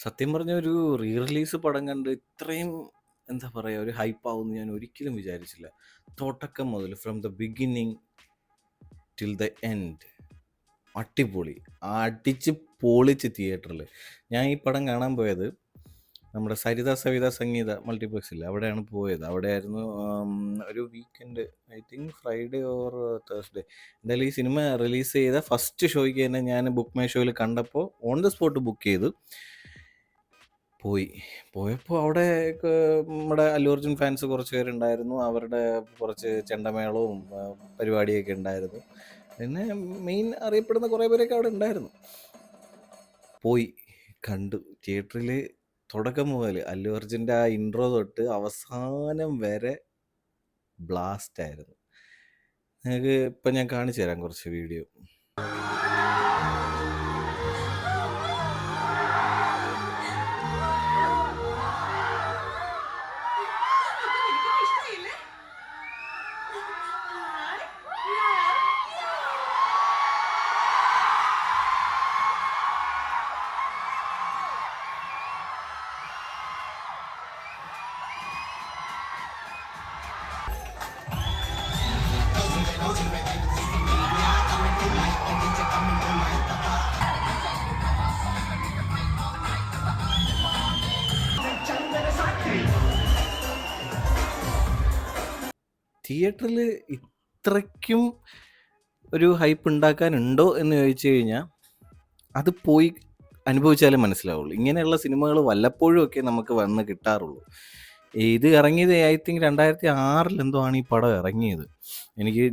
സത്യം പറഞ്ഞ ഒരു റീ റിലീസ് പടം കണ്ട് ഇത്രയും എന്താ പറയുക ഒരു ഹൈപ്പാവുമെന്ന് ഞാൻ ഒരിക്കലും വിചാരിച്ചില്ല. തുടക്കം മുതൽ from the beginning till the end അടിപൊളി. അടിച്ച് പൊളിച്ച് തിയേറ്ററിൽ. ഞാൻ ഈ പടം കാണാൻ പോയത് നമ്മുടെ സരിത സവിത സംഗീത മൾട്ടിപ്ലക്സില്ല അവിടെയാണ് പോയത്. അവിടെയായിരുന്നു ഒരു weekend, I think Friday or Thursday. എന്തായാലും ഈ സിനിമ റിലീസ് ചെയ്ത ഫസ്റ്റ് ഷോയ്ക്ക് തന്നെ ഞാൻ ബുക്ക് മൈ ഷോയിൽ കണ്ടപ്പോൾ ഓൺ ദ സ്പോട്ട് ബുക്ക് ചെയ്തു. പോയപ്പോൾ അവിടെ നമ്മുടെ അല്ലു അർജുൻ ഫാൻസ് കുറച്ച് പേരുണ്ടായിരുന്നു. അവരുടെ കുറച്ച് ചെണ്ടമേളവും പരിപാടിയൊക്കെ ഉണ്ടായിരുന്നു. പിന്നെ മെയിൻ അറിയപ്പെടുന്ന കുറേ പേരൊക്കെ അവിടെ ഉണ്ടായിരുന്നു. പോയി കണ്ടു തിയേറ്ററിൽ. തുടക്കം മുതൽ അല്ലു അർജുൻ്റെ ആ ഇൻട്രോ തൊട്ട് അവസാനം വരെ ബ്ലാസ്റ്റ് ആയിരുന്നു. നിങ്ങൾക്ക് ഇപ്പം ഞാൻ കാണിച്ചു തരാം കുറച്ച് വീഡിയോ. തിയേറ്ററിൽ ഇത്രയ്ക്കും ഒരു ഹൈപ്പ് ഉണ്ടാക്കാനുണ്ടോ എന്ന് ചോദിച്ചു കഴിഞ്ഞാൽ അത് പോയി അനുഭവിച്ചാലേ മനസ്സിലാവുള്ളൂ. ഇങ്ങനെയുള്ള സിനിമകൾ വല്ലപ്പോഴും ഒക്കെ നമുക്ക് വന്ന് കിട്ടാറുള്ളൂ. ഇത് ഇറങ്ങിയത് ഐ തിങ്ക് 2006 എന്തോ ആണ് ഈ പടം ഇറങ്ങിയത്.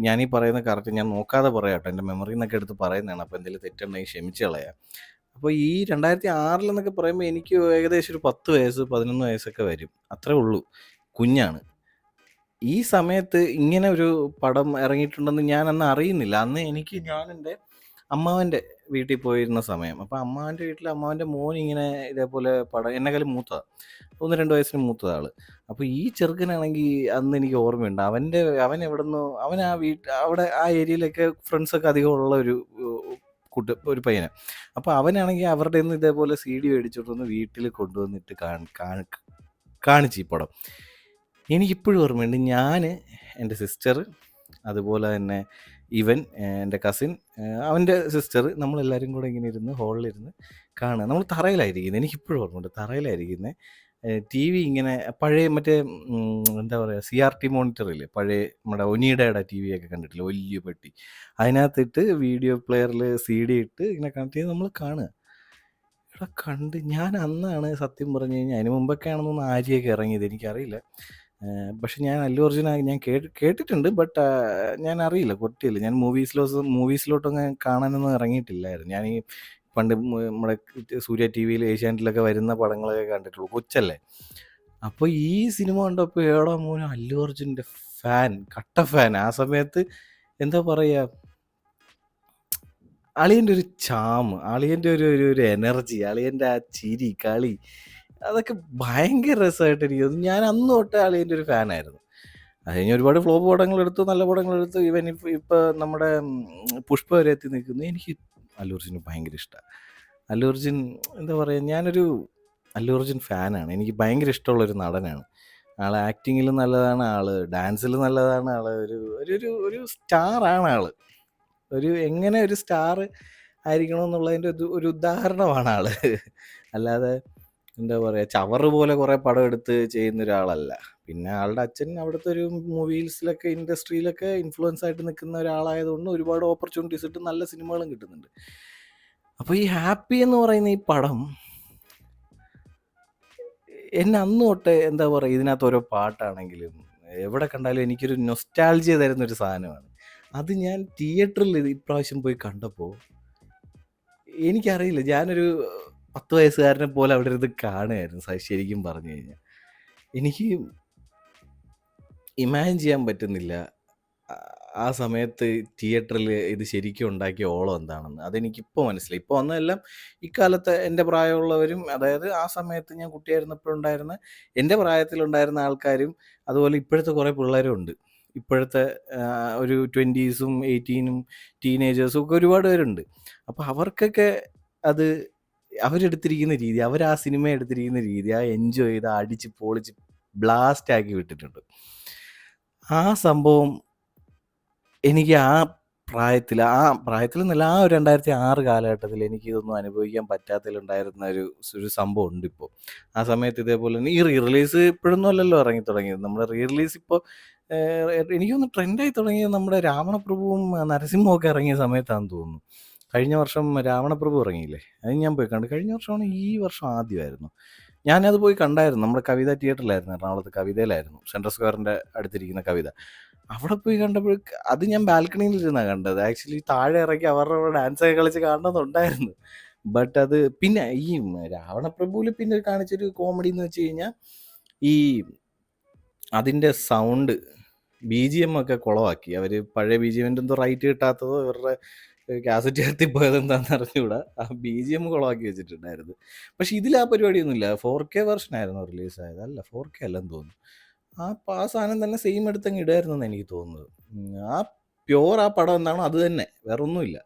ഞാനീ പറയുന്നത് കറക്റ്റ് ഞാൻ നോക്കാതെ പറയാം കേട്ടോ, എൻ്റെ മെമ്മറിയിൽ നിന്നൊക്കെ എടുത്ത് പറയുന്നതാണ്. അപ്പോൾ എന്തെങ്കിലും തെറ്റുണ്ടെങ്കിൽ ക്ഷമിച്ച് കളയാം. അപ്പോൾ ഈ 2006 എന്നൊക്കെ പറയുമ്പോൾ എനിക്ക് ഏകദേശം ഒരു 10 വയസ്സ് 11 വയസ്സൊക്കെ വരും, അത്രേ ഉള്ളൂ, കുഞ്ഞാണ്. ഈ സമയത്ത് ഇങ്ങനെ ഒരു പടം ഇറങ്ങിയിട്ടുണ്ടെന്ന് ഞാൻ അന്ന് അറിയുന്നില്ല. അന്ന് ഞാൻ എൻ്റെ അമ്മാവൻ്റെ വീട്ടിൽ പോയിരുന്ന സമയം. അപ്പോൾ അമ്മാവൻ്റെ വീട്ടിൽ അമ്മാവൻ്റെ മോൻ ഇങ്ങനെ ഇതേപോലെ പടം എന്നെക്കാളും മൂത്തതാണ്, 1-2 വയസ്സിന് മൂത്തതാണ് ആള്. അപ്പോൾ ഈ ചെറുക്കനാണെങ്കിൽ അന്ന് എനിക്ക് ഓർമ്മയുണ്ട്, അവൻ എവിടുന്നോ അവൻ അവിടെ ആ ഏരിയയിലൊക്കെ ഫ്രണ്ട്സൊക്കെ അധികം ഉള്ള ഒരു പയ്യനാണ്. അപ്പോൾ അവനാണെങ്കിൽ അവരുടെ നിന്ന് ഇതേപോലെ CD മേടിച്ചിട്ട് വന്ന് വീട്ടിൽ കൊണ്ടുവന്നിട്ട് കാണിച്ചു ഈ പടം. എനിക്കിപ്പോഴും ഓർമ്മയുണ്ട്, ഞാൻ, എൻ്റെ സിസ്റ്റർ, അതുപോലെ തന്നെ എൻ്റെ കസിൻ, അവൻ്റെ സിസ്റ്റർ, നമ്മളെല്ലാവരും കൂടെ ഇങ്ങനെ ഇരുന്ന് ഹോളിലിരുന്ന് കാണുക. നമ്മൾ തറയിലായിരിക്കുന്നത്, എനിക്കിപ്പോഴും ഓർമ്മയുണ്ട്, തറയിലായിരിക്കുന്നത്. TV ഇങ്ങനെ പഴയ മറ്റേ എന്താ പറയുക CRT മോണിറ്ററില്ലേ, പഴയ നമ്മുടെ ഒനീഡയുടെ TV ഒക്കെ കണ്ടിട്ടില്ല, വലിയ പെട്ടി, അതിനകത്തിട്ട് വീഡിയോ പ്ലെയറിൽ CD ഇട്ട് ഇങ്ങനെ കണക്ട് ചെയ്ത് നമ്മൾ കാണുക. ഇവിടെ കണ്ട് ഞാൻ അന്നാണ് സത്യം പറഞ്ഞു കഴിഞ്ഞാൽ, അതിന് മുമ്പൊക്കെ ആണെന്നൊന്ന് ആര്യയൊക്കെ ഇറങ്ങിയത്, എനിക്കറിയില്ല. പക്ഷെ ഞാൻ അല്ലു അർജുന ഞാൻ കേട്ടിട്ടുണ്ട്, ബട്ട് ഞാൻ അറിയില്ല, കൊട്ടിയില്ല. ഞാൻ മൂവീസിലോട്ടൊന്നും കാണാനൊന്നും ഇറങ്ങിയിട്ടില്ലായിരുന്നു. ഞാൻ ഈ പണ്ട് നമ്മുടെ സൂര്യ TVയിൽ ഏഷ്യാനെറ്റിലൊക്കെ വരുന്ന പടങ്ങളൊക്കെ കണ്ടിട്ടുള്ളൂ, കൊച്ചല്ലേ. അപ്പോൾ ഈ സിനിമ കണ്ടപ്പോൾ ഏടാ മോനെ അല്ലു അർജുൻ്റെ ഫാൻ, കട്ട ഫാൻ. ആ സമയത്ത് എന്താ പറയുക, അളിയൻ്റെ ഒരു ചാം, അളിയൻ്റെ ഒരു എനർജി, അളിയൻ്റെ ആ ചിരി കളി, അതൊക്കെ ഭയങ്കര രസമായിട്ട് എനിക്ക് തോന്നുന്നു. ഞാൻ അന്ന് തൊട്ടേ അളിയൻ്റെ ഒരു ഫാനായിരുന്നു. അത് കഴിഞ്ഞ് ഒരുപാട് ഫ്ലോപ്പ് പടങ്ങളെടുത്തു, നല്ല പടങ്ങളെടുത്തു. ഇപ്പം നമ്മുടെ പുഷ്പ വരെ എത്തി നിൽക്കുന്നു. എനിക്ക് അല്ലു അർജുന് ഭയങ്കര ഇഷ്ടമാണ്. അല്ലു അർജുൻ എന്താ പറയുക, ഞാനൊരു അല്ലു അർജുൻ ഫാനാണ്. എനിക്ക് ഭയങ്കര ഇഷ്ടമുള്ളൊരു നടനാണ്. ആൾ ആക്ടിങ്ങിലും നല്ലതാണ്, ആൾ ഡാൻസിൽ നല്ലതാണ്, ആൾ ഒരു സ്റ്റാറാണ്. ആൾ എങ്ങനെ ഒരു സ്റ്റാർ ആയിരിക്കണമെന്നുള്ളതിൻ്റെ ഒരു ഉദാഹരണമാണ് ആൾ. അല്ലാതെ എന്താ പറയുക, ചവറ് പോലെ കുറേ പടം എടുത്ത് ചെയ്യുന്ന ഒരാളല്ല. പിന്നെ ആളുടെ അച്ഛൻ അവിടുത്തെ ഒരു മൂവീസിലൊക്കെ ഇൻഡസ്ട്രിയിലൊക്കെ ഇൻഫ്ലുവൻസ് ആയിട്ട് നിൽക്കുന്ന ഒരാളായതുകൊണ്ട് ഒരുപാട് ഓപ്പർച്യൂണിറ്റീസ് ഇട്ട് നല്ല സിനിമകളും കിട്ടുന്നുണ്ട്. അപ്പോൾ ഈ ഹാപ്പി എന്ന് പറയുന്ന ഈ പടം എന്നെ അന്ന് തൊട്ടേ എന്താ പറയുക, ഇതിനകത്ത് ഓരോ പാട്ടാണെങ്കിലും എവിടെ കണ്ടാലും എനിക്കൊരു നൊസ്റ്റാൾജിയ തരുന്നൊരു സാധനമാണ്. അത് ഞാൻ തിയേറ്ററിൽ ഇപ്രാവശ്യം പോയി കണ്ടപ്പോൾ എനിക്കറിയില്ല, ഞാനൊരു 10 വയസ്സുകാരനെ പോലെ അവിടെ ഇരുന്ന് കാണുമായിരുന്നു. ശരിക്കും പറഞ്ഞു കഴിഞ്ഞാൽ എനിക്ക് ഇമാജിൻ ചെയ്യാൻ പറ്റുന്നില്ല ആ സമയത്ത് തിയേറ്ററിൽ ഇത് ശരിക്കും ഉണ്ടാക്കിയ ഓളം എന്താണെന്ന്. അതെനിക്കിപ്പോൾ മനസ്സിലായി. ഇപ്പോൾ വന്നതെല്ലാം ഇക്കാലത്തെ എൻ്റെ പ്രായമുള്ളവരും, അതായത് ആ സമയത്ത് ഞാൻ കുട്ടിയായിരുന്നപ്പോഴുണ്ടായിരുന്ന എൻ്റെ പ്രായത്തിലുണ്ടായിരുന്ന ആൾക്കാരും, അതുപോലെ ഇപ്പോഴത്തെ കുറേ പിള്ളേരും ഉണ്ട്. ഇപ്പോഴത്തെ ഒരു 20s 18 ടീനേജേഴ്സും ഒക്കെ ഒരുപാട് പേരുണ്ട്. അപ്പോൾ അവർക്കൊക്കെ അത് അവരെടുത്തിരിക്കുന്ന രീതി, അവരാ സിനിമ എടുത്തിരിക്കുന്ന രീതി, ആ എൻജോയ് ചെയ്ത് അടിച്ച് പൊളിച്ച് ബ്ലാസ്റ്റ് ആക്കി വിട്ടിട്ടുണ്ട്. ആ സംഭവം എനിക്ക് പ്രായത്തിലെന്നല്ല, ആ ഒരു 2006 കാലഘട്ടത്തിൽ എനിക്കിതൊന്നും അനുഭവിക്കാൻ പറ്റാത്തതിലുണ്ടായിരുന്ന ഒരു സംഭവം ഉണ്ട് ഇപ്പോൾ. ആ സമയത്ത് ഇതേപോലെ തന്നെ ഈ റിലീസ് ഇപ്പോഴൊന്നും അല്ലല്ലോ ഇറങ്ങി തുടങ്ങിയത്. നമ്മുടെ റിലീസ് ഇപ്പോൾ എനിക്ക് തോന്നുന്നു ട്രെൻഡായി തുടങ്ങിയത് നമ്മുടെ രാവണപ്രഭുവും നരസിംഹവും ഒക്കെ ഇറങ്ങിയ സമയത്താണെന്ന് തോന്നുന്നു. കഴിഞ്ഞ വർഷം രാവണപ്രഭു ഇറങ്ങിയില്ലേ, അത് ഞാൻ പോയി കണ്ടു. കഴിഞ്ഞ വർഷമാണ്, ഈ വർഷം ആദ്യമായിരുന്നു. ഞാനത് പോയി കണ്ടായിരുന്നു. നമ്മുടെ കവിത തിയേറ്ററിലായിരുന്നു, എറണാകുളത്ത് കവിതയിലായിരുന്നു, സെൻട്രൽ സ്ക്വയറിൻ്റെ അടുത്തിരിക്കുന്ന കവിത. അവിടെ പോയി കണ്ടപ്പോൾ അത് ഞാൻ ബാൽക്കണിയിൽ ഇരുന്നാണ് കണ്ടത്. ആക്ച്വലി താഴെ ഇറങ്ങി അവരുടെ ഡാൻസ് ഒക്കെ കളിച്ച് കാണണമെന്നുണ്ടായിരുന്നു. ബട്ട് അത് പിന്നെ ഈ രാവണപ്രഭുവിൽ പിന്നെ കാണിച്ചൊരു കോമഡി എന്ന് വെച്ച് കഴിഞ്ഞാൽ, ഈ അതിൻ്റെ സൗണ്ട് BGM ഒക്കെ കുളമാക്കി അവർ. പഴയ BGM എന്തോ റൈറ്റ് കിട്ടാത്തതോ ഇവരുടെ കാസറ്റ് ചേർത്തി പോയത് എന്താണെന്ന് അറിഞ്ഞുകൂടാ, ആ BGM കുളമാക്കി വെച്ചിട്ടുണ്ടായിരുന്നു. പക്ഷെ ഇതിൽ ആ പരിപാടിയൊന്നുമില്ല. 4K വെർഷൻ ആയിരുന്നു റിലീസായത്. അല്ല, 4K അല്ലെന്ന് തോന്നുന്നു. ആ സാധനം തന്നെ സെയിം എടുത്തങ്ങ് ഇടുമായിരുന്നെന്ന് എനിക്ക് തോന്നുന്നത്. ആ പ്യോർ ആ പടം എന്താണോ അത് തന്നെ, വേറെ ഒന്നുമില്ല.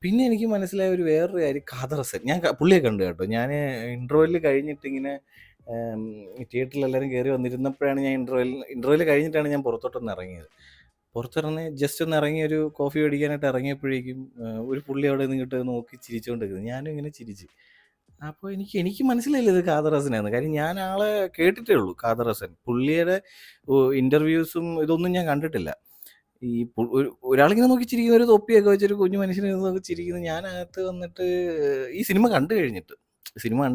പിന്നെ എനിക്ക് മനസ്സിലായ വേറൊരു കാര്യം, ഖാദർ ഹസൻ. ഞാൻ പുള്ളിയെ കണ്ടു കേട്ടോ. ഞാൻ ഇൻ്റർവെല്ലിൽ കഴിഞ്ഞിട്ട് ഇങ്ങനെ തിയേറ്ററിൽ എല്ലാവരും കയറി വന്നിരുന്നപ്പോഴാണ് ഞാൻ ഇൻ്റർവെല്ല് കഴിഞ്ഞിട്ടാണ് ഞാൻ പുറത്തോട്ടൊന്ന് ഇറങ്ങിയത്. പുറത്തിറങ്ങി ജസ്റ്റ് ഒന്ന് ഇറങ്ങി ഒരു കോഫി മേടിക്കാനായിട്ട് ഇറങ്ങിയപ്പോഴേക്കും ഒരു പുള്ളി അവിടെ നിന്നിട്ട് നോക്കി ചിരിച്ചുകൊണ്ടിരിക്കുന്നത്. ഞാനും ഇങ്ങനെ ചിരിച്ച്. അപ്പോൾ എനിക്ക് മനസ്സിലായില്ല ഇത് ഖാദർ ഹസനാണ്. കാര്യം ഞാൻ ആളെ കേട്ടിട്ടേ ഉള്ളൂ, ഖാദർ ഹസൻ. പുള്ളിയുടെ ഇൻ്റർവ്യൂസും ഇതൊന്നും ഞാൻ കണ്ടിട്ടില്ല. ഈ ഒരാളിങ്ങനെ നോക്കി ചിരിക്കുന്ന, ഒരു തൊപ്പിയൊക്കെ വെച്ചൊരു കുഞ്ഞു മനുഷ്യനെ നോക്കി ചിരിക്കുന്നത്. ഞാനകത്ത് വന്നിട്ട് ഈ സിനിമ കണ്ടു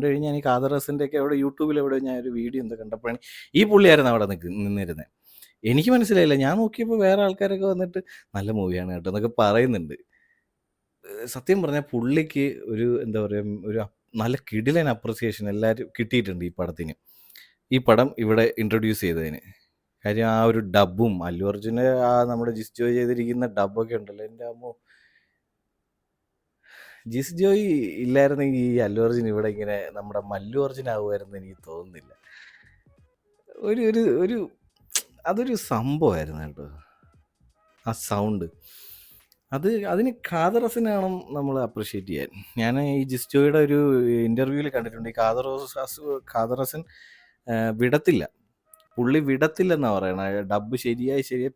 കഴിഞ്ഞ് ഞാൻ ഈ ഖാദർ ഹസൻ്റെ ഒക്കെ അവിടെ യൂട്യൂബിൽ എവിടെ ഞാൻ ഒരു വീഡിയോ എന്തോ കണ്ടപ്പോഴാണ് ഈ പുള്ളിയായിരുന്നു അവിടെ നിന്നിരുന്നത്. എനിക്ക് മനസ്സിലായില്ല. ഞാൻ നോക്കിയപ്പോൾ വേറെ ആൾക്കാരൊക്കെ വന്നിട്ട് നല്ല മൂവിയാണ് കേട്ടോ എന്നൊക്കെ പറയുന്നുണ്ട്. സത്യം പറഞ്ഞാൽ പുള്ളിക്ക് എന്താ പറയുക, ഒരു നല്ല കിടിലൻ അപ്രിസിയേഷൻ എല്ലാവരും കിട്ടിയിട്ടുണ്ട് ഈ പടത്തിന്. ഈ പടം ഇവിടെ ഇൻട്രൊഡ്യൂസ് ചെയ്തതിന്. കാര്യം ആ ഒരു ഡബ്ബും അല്ലു അർജുന് നമ്മുടെ ജിസ് ജോയ് ചെയ്തിരിക്കുന്ന ഡബ്ബൊക്കെ ഉണ്ടല്ലോ, എൻ്റെ അമ്മോ. ജിസ് ജോയ് ഇല്ലായിരുന്നെങ്കിൽ ഈ അല്ലു അർജുൻ ഇവിടെ ഇങ്ങനെ നമ്മുടെ മല്ലു അർജുൻ ആവുമായിരുന്നു എനിക്ക് തോന്നുന്നില്ല. ഒരു ഒരു ഒരു അതൊരു സംഭവമായിരുന്നു കേട്ടോ, ആ സൗണ്ട്. അതിന് ഖാദർ ഹസനാണ് നമ്മൾ അപ്രിഷ്യേറ്റ് ചെയ്യാൻ. ഞാൻ ഈ ജിസ് ജോയുടെ ഒരു ഇൻ്റർവ്യൂവിൽ കണ്ടിട്ടുണ്ട്, ഈ ഖാദർ ഹസൻ വിടത്തില്ല. പുള്ളി വിടത്തില്ലെന്നാണ് പറയണത്. ഡബ്ബ് ശരിയായി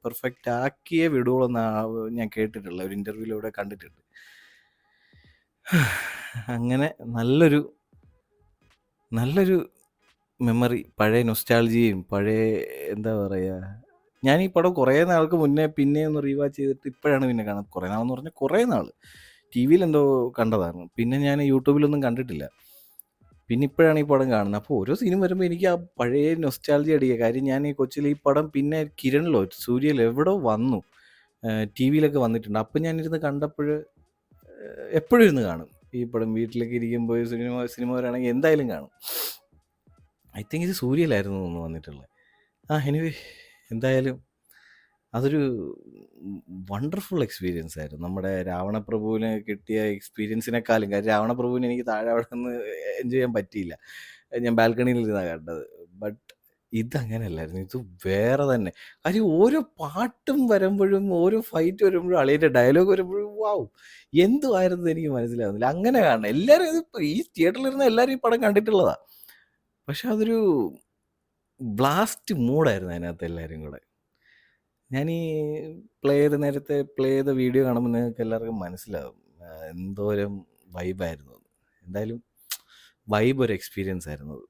പെർഫെക്റ്റ് ആക്കിയേ വിടുള്ളൂ എന്നാണ് ഞാൻ കേട്ടിട്ടുള്ള ഒരു ഇൻ്റർവ്യൂവിലൂടെ കണ്ടിട്ടുണ്ട്. അങ്ങനെ നല്ലൊരു മെമ്മറി, പഴയ നൊസ്റ്റാൾജിയും പഴയ എന്താ പറയുക. ഞാൻ ഈ പടം കുറേ നാൾക്ക് മുന്നേ പിന്നെ ഒന്ന് റീവാച്ച് ചെയ്തിട്ട് ഇപ്പോഴാണ് പിന്നെ കാണുന്നത്. കുറേ നാളെന്ന് പറഞ്ഞാൽ കുറേ നാൾ ടി വിയിൽ എന്തോ കണ്ടതാണ്. പിന്നെ ഞാൻ യൂട്യൂബിലൊന്നും കണ്ടിട്ടില്ല. പിന്നെ ഇപ്പോഴാണ് ഈ പടം കാണുന്നത്. അപ്പോൾ ഓരോ സിനിമ വരുമ്പോൾ എനിക്ക് ആ പഴയ നൊസ്റ്റാൾജി അടിക്കുക. കാര്യം ഞാൻ ഈ കൊച്ചിയിൽ ഈ പടം പിന്നെ കിരണിലോ സൂര്യയിലോ എവിടെയോ വന്നു, ടി വിയിലൊക്കെ വന്നിട്ടുണ്ട്. അപ്പം ഞാനിരുന്ന് കണ്ടപ്പോൾ എപ്പോഴും ഇരുന്ന് കാണും ഈ പടം. വീട്ടിലേക്ക് ഇരിക്കുമ്പോൾ സിനിമ വരാണെങ്കിൽ എന്തായാലും കാണും. ഐ തിങ്ക് ഇത് സൂര്യയിലായിരുന്നു തോന്നുന്നു വന്നിട്ടുള്ളത്. എനിവേ, എന്തായാലും അതൊരു വണ്ടർഫുൾ എക്സ്പീരിയൻസ് ആയിരുന്നു. നമ്മുടെ രാവണപ്രഭുവിന് കിട്ടിയ എക്സ്പീരിയൻസിനെക്കാളും, കാര്യം രാവണപ്രഭുവിന് എനിക്ക് താഴെ അവിടെ നിന്ന് എൻജോയ് ചെയ്യാൻ പറ്റിയില്ല. ഞാൻ ബാൽക്കണിയിൽ ഇരുന്നാണ് കണ്ടത്. ബട്ട് ഇതങ്ങനെയല്ലായിരുന്നു. ഇത് വേറെ തന്നെ. കാര്യം ഓരോ പാട്ടും വരുമ്പോഴും ഓരോ ഫൈറ്റ് വരുമ്പോഴും അളിയൻ്റെ ഡയലോഗ് വരുമ്പോഴും വാവ്, എന്തുമായിരുന്നു എനിക്ക് മനസ്സിലാവുന്നില്ല. അങ്ങനെ കാണണം എല്ലാവരും. ഇതിപ്പോൾ ഈ തിയേറ്ററിലിരുന്ന എല്ലാവരും ഈ പടം കണ്ടിട്ടുള്ളതാണ്. പക്ഷെ അതൊരു ബ്ലാസ്റ്റ് മൂഡായിരുന്നു അതിനകത്ത് എല്ലാവരും കൂടെ. ഞാൻ ഈ നേരത്തെ പ്ലേ ചെയ്ത വീഡിയോ കാണുമ്പോൾ നിങ്ങൾക്ക് എല്ലാവർക്കും മനസ്സിലാവും എന്തോരം വൈബായിരുന്നു. എന്തായാലും വൈബ് ഒരു എക്സ്പീരിയൻസ് ആയിരുന്നു അത്.